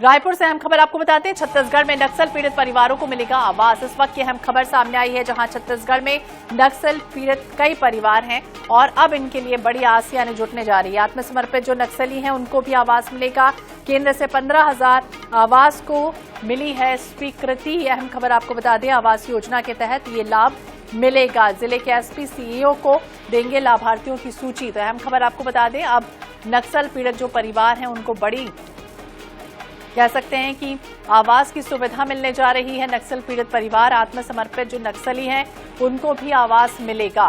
रायपुर से अहम खबर आपको बताते हैं। छत्तीसगढ़ में नक्सल पीड़ित परिवारों को मिलेगा आवास। इस वक्त की अहम खबर सामने आई है, जहां छत्तीसगढ़ में नक्सल पीड़ित कई परिवार हैं और अब इनके लिए बड़ी आस यानी जुटने जा रही है। आत्मसमर्पित जो नक्सली हैं उनको भी आवास मिलेगा। केंद्र से 15,000 आवास को मिली है स्वीकृति। ये अहम खबर आपको बता दें, आवास योजना के तहत ये लाभ मिलेगा। जिले के एसपी सीईओ को देंगे लाभार्थियों की सूची। तो अहम खबर आपको बता दें, अब नक्सल पीड़ित जो परिवार हैं उनको बड़ी कह सकते हैं कि आवास की सुविधा मिलने जा रही है। नक्सल पीड़ित परिवार, आत्मसमर्पित जो नक्सली हैं उनको भी आवास मिलेगा।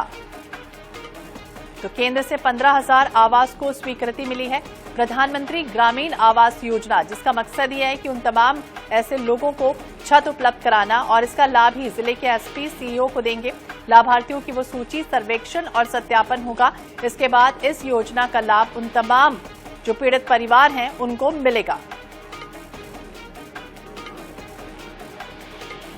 तो केंद्र से 15,000 आवास को स्वीकृति मिली है। प्रधानमंत्री ग्रामीण आवास योजना, जिसका मकसद यह है कि उन तमाम ऐसे लोगों को छत उपलब्ध कराना, और इसका लाभ ही जिले के एसपी सीईओ को देंगे। लाभार्थियों की वो सूची, सर्वेक्षण और सत्यापन होगा। इसके बाद इस योजना का लाभ उन तमाम जो पीड़ित परिवार हैं उनको मिलेगा।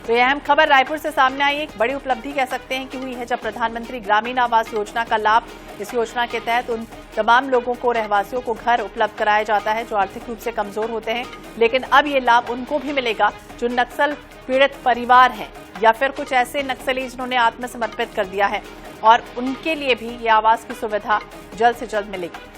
तो यह अहम खबर रायपुर से सामने आई। एक बड़ी उपलब्धि कह सकते हैं कि हुई है, जब प्रधानमंत्री ग्रामीण आवास योजना का लाभ, इस योजना के तहत उन तमाम लोगों को, रहवासियों को घर उपलब्ध कराया जाता है जो आर्थिक रूप से कमजोर होते हैं। लेकिन अब ये लाभ उनको भी मिलेगा जो नक्सल पीड़ित परिवार हैं या फिर कुछ ऐसे नक्सली जिन्होंने आत्मसमर्पित कर दिया है, और उनके लिए भी ये आवास की सुविधा जल्द से जल्द मिलेगी।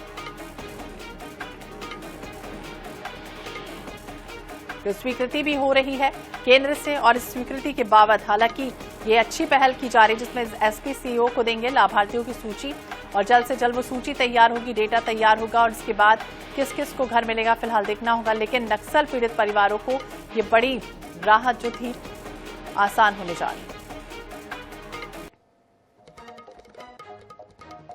तो स्वीकृति भी हो रही है केंद्र से, और इस स्वीकृति के बाद हालांकि ये अच्छी पहल की जा रही है, जिसमें एसपी सीईओ को देंगे लाभार्थियों की सूची, और जल्द से जल्द वो सूची तैयार होगी, डेटा तैयार होगा, और इसके बाद किस किस को घर मिलेगा फिलहाल देखना होगा। लेकिन नक्सल पीड़ित परिवारों को ये बड़ी राहत जो थी आसान होने जा रही है।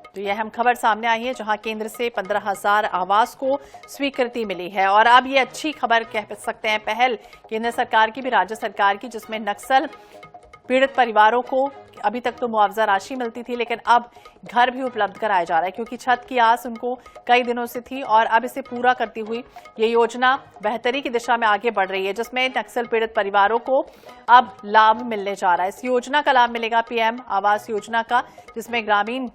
तो यह अहम खबर सामने आई है, जहां केंद्र से 15,000 आवास को स्वीकृति मिली है। और अब ये अच्छी खबर कह सकते हैं, पहल केंद्र सरकार की भी, राज्य सरकार की, जिसमें नक्सल पीड़ित परिवारों को अभी तक तो मुआवजा राशि मिलती थी, लेकिन अब घर भी उपलब्ध कराया जा रहा है, क्योंकि छत की आस उनको कई दिनों से थी, और अब इसे पूरा करती हुई ये योजना बेहतरी की दिशा में आगे बढ़ रही है, जिसमें नक्सल पीड़ित परिवारों को अब लाभ मिलने जा रहा है। इस योजना का लाभ मिलेगा पीएम आवास योजना का, जिसमें ग्रामीण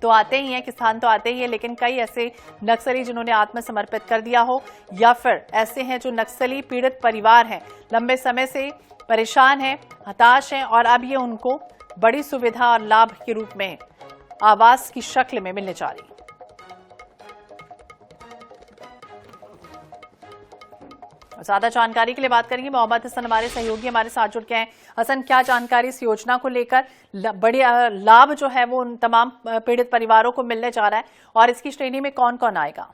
तो आते ही हैं, किसान तो आते ही हैं, लेकिन कई ऐसे नक्सली जिन्होंने आत्मसमर्पित कर दिया हो, या फिर ऐसे हैं जो नक्सली पीड़ित परिवार हैं, लंबे समय से परेशान हैं, हताश हैं, और अब ये उनको बड़ी सुविधा और लाभ के रूप में आवास की शक्ल में मिलने जा रही है। ज्यादा जानकारी के लिए बात करेंगे, मोहम्मद हसन हमारे सहयोगी हमारे साथ जुड़ गए हैं। हसन, क्या जानकारी इस योजना को लेकर? बड़ी लाभ जो है वो उन तमाम पीड़ित परिवारों को मिलने जा रहा है, और इसकी श्रेणी में कौन कौन आएगा?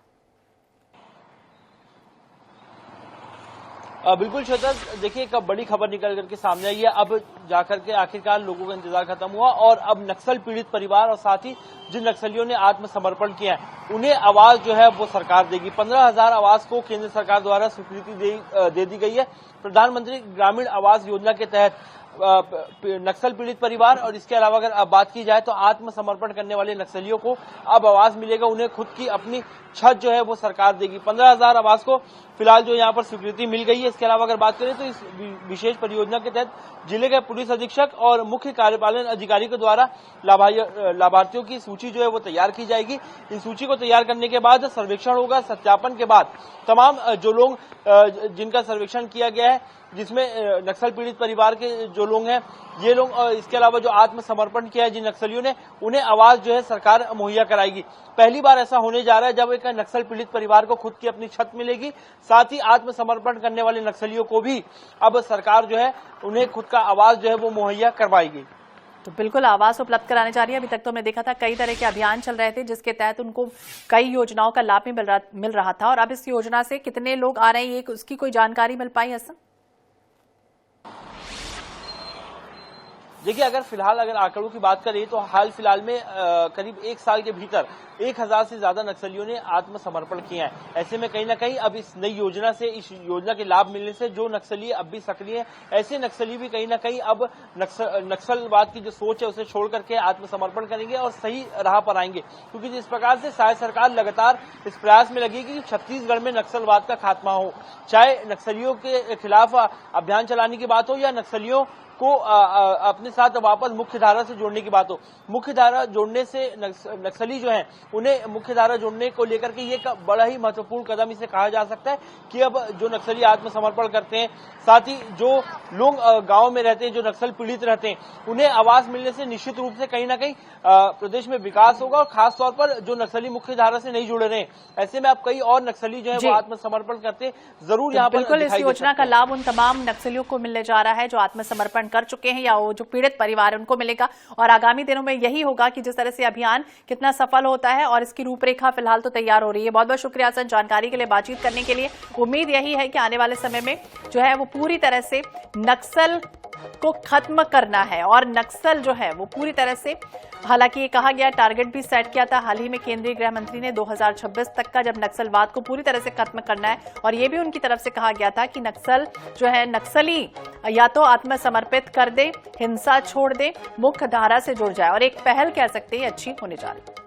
बिल्कुल श्वेता, देखिए एक बड़ी खबर निकल करके सामने आई है। अब जाकर के आखिरकार लोगों का इंतजार खत्म हुआ, और अब नक्सल पीड़ित परिवार और साथ ही जिन नक्सलियों ने आत्मसमर्पण किया है उन्हें आवास जो है वो सरकार देगी। 15,000 आवास को केंद्र सरकार द्वारा स्वीकृति दे दी गई है। प्रधानमंत्री ग्रामीण आवास योजना के तहत नक्सल पीड़ित परिवार, और इसके अलावा अगर अब बात की जाए तो आत्मसमर्पण करने वाले नक्सलियों को अब आवास मिलेगा। उन्हें खुद की अपनी छत जो है वो सरकार देगी। 15,000 आवास को फिलहाल जो यहाँ पर स्वीकृति मिल गई है। इसके अलावा अगर बात करें तो इस विशेष परियोजना के तहत जिले के पुलिस अधीक्षक और मुख्य कार्यपालन अधिकारी के द्वारा लाभार्थियों की सूची जो है वो तैयार की जाएगी। इन सूची को तैयार करने के बाद सर्वेक्षण होगा। सत्यापन के बाद तमाम जो लोग जिनका सर्वेक्षण किया गया है, जिसमें नक्सल पीड़ित परिवार के जो लोग हैं ये लोग, इसके अलावा जो आत्मसमर्पण किया है जिन नक्सलियों ने, उन्हें आवास जो है सरकार मुहैया कराएगी। पहली बार ऐसा होने जा रहा है जब एक नक्सल पीड़ित परिवार को खुद की अपनी छत मिलेगी। साथ ही आत्मसमर्पण करने वाले नक्सलियों को भी अब सरकार जो है उन्हें खुद का आवास जो है वो मुहैया करवाएगी। तो बिल्कुल आवास उपलब्ध कराने जा रही है। अभी तक तो हमने देखा था कई तरह के अभियान चल रहे थे, जिसके तहत उनको कई योजनाओं का लाभ भी मिल रहा था, और अब इस योजना से कितने लोग आ रहे हैं, ये उसकी कोई जानकारी मिल पाई? हसन, देखिए अगर आंकड़ों की बात करें तो हाल फिलहाल में करीब 1 साल के भीतर 1000 से ज्यादा नक्सलियों ने आत्मसमर्पण किया है। ऐसे में कहीं ना कहीं अब इस नई योजना से, इस योजना के लाभ मिलने से जो नक्सली अब भी सक्रिय है, ऐसे नक्सली भी कहीं ना कहीं अब नक्सलवाद की जो सोच है उसे छोड़ करके आत्मसमर्पण करेंगे और सही राह पर आएंगे। क्योंकि जिस प्रकार से शायद सरकार लगातार इस प्रयास में लगी कि छत्तीसगढ़ में नक्सलवाद का खात्मा हो, चाहे नक्सलियों के खिलाफ अभियान चलाने की बात हो या नक्सलियों को अपने साथ वापस मुख्य धारा से जोड़ने की बात हो। मुख्य धारा जोड़ने से नक्सली जो हैं उन्हें मुख्य धारा जोड़ने को लेकर के ये बड़ा ही महत्वपूर्ण कदम इसे कहा जा सकता है कि अब जो नक्सली आत्मसमर्पण करते हैं, साथ ही जो लोग गांव में रहते हैं, जो नक्सल पीड़ित रहते हैं, उन्हें आवास मिलने से निश्चित रूप से कहीं ना कहीं प्रदेश में विकास होगा। और खास तौर पर जो नक्सली मुख्य धारा से नहीं जुड़े रहे हैं, ऐसे में अब कई और नक्सली जो है वो आत्मसमर्पण करते जरूर यहाँ पर बिल्कुल इस योजना का लाभ उन तमाम नक्सलियों को मिलने जा रहा है जो आत्मसमर्पण कर चुके हैं या वो जो पीड़ित परिवार है उनको मिलेगा। और आगामी दिनों में यही होगा कि जिस तरह से अभियान कितना सफल होता है और इसकी रूपरेखा फिलहाल तो तैयार हो रही है। बहुत बहुत शुक्रिया हसन जानकारी के लिए, बातचीत करने के लिए। उम्मीद यही है कि आने वाले समय में जो है वो पूरी तरह से नक्सल को खत्म करना है और नक्सल जो है वो पूरी तरह से, हालांकि ये कहा गया टारगेट भी सेट किया था हाल ही में केंद्रीय गृह मंत्री ने 2026 तक का, जब नक्सलवाद को पूरी तरह से खत्म करना है। और ये भी उनकी तरफ से कहा गया था कि नक्सल जो है नक्सली या तो आत्मसमर्पित कर दे, हिंसा छोड़ दे, मुख्य धारा से जुड़ जाए। और एक पहल कह सकते हैं अच्छी होने जा रही है।